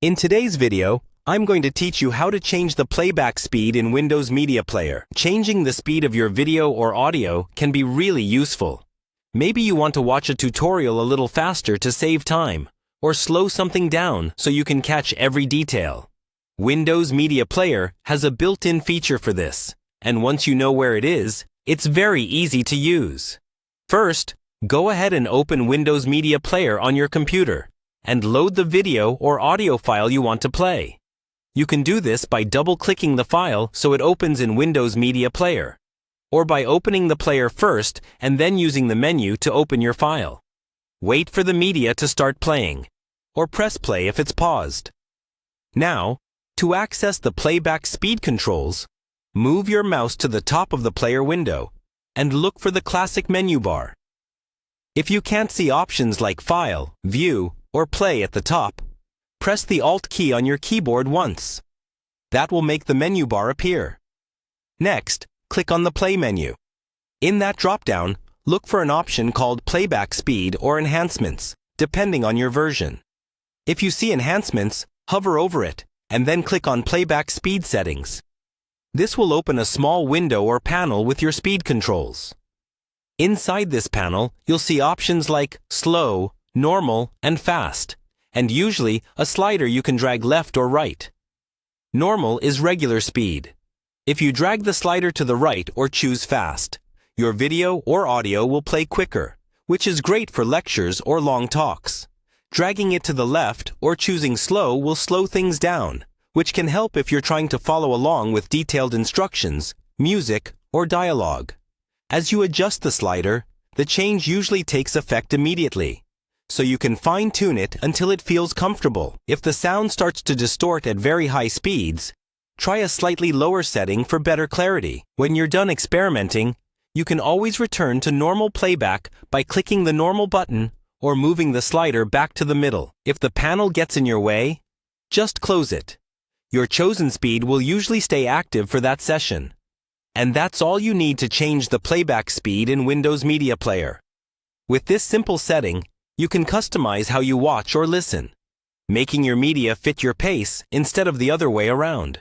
In today's video, I'm going to teach you how to change the playback speed in Windows Media Player. Changing the speed of your video or audio can be really useful. Maybe you want to watch a tutorial a little faster to save time, or slow something down so you can catch every detail. Windows Media Player has a built-in feature for this, and once you know where it is, it's very easy to use. First, go ahead and open Windows Media Player on your computer and load the video or audio file you want to play. You can do this by double-clicking the file so it opens in Windows Media Player, or by opening the player first and then using the menu to open your file. Wait for the media to start playing, or press play if it's paused. Now, to access the playback speed controls, move your mouse to the top of the player window and look for the classic menu bar. If you can't see options like File, View, or Play at the top, press the Alt key on your keyboard once. That will make the menu bar appear. Next, click on the Play menu. In that drop-down, look for an option called Playback Speed or Enhancements, depending on your version. If you see Enhancements, hover over it, and then click on Playback Speed Settings. This will open a small window or panel with your speed controls. Inside this panel, you'll see options like Slow, Normal, and Fast, and usually a slider you can drag left or right. Normal is regular speed. If you drag the slider to the right or choose Fast, your video or audio will play quicker, which is great for lectures or long talks. Dragging it to the left or choosing Slow will slow things down, which can help if you're trying to follow along with detailed instructions, music, or dialogue. As you adjust the slider, the change usually takes effect immediately, so you can fine-tune it until it feels comfortable. If the sound starts to distort at very high speeds, try a slightly lower setting for better clarity. When you're done experimenting, you can always return to normal playback by clicking the normal button or moving the slider back to the middle. If the panel gets in your way, just close it. Your chosen speed will usually stay active for that session. And that's all you need to change the playback speed in Windows Media Player. With this simple setting, you can customize how you watch or listen, making your media fit your pace instead of the other way around.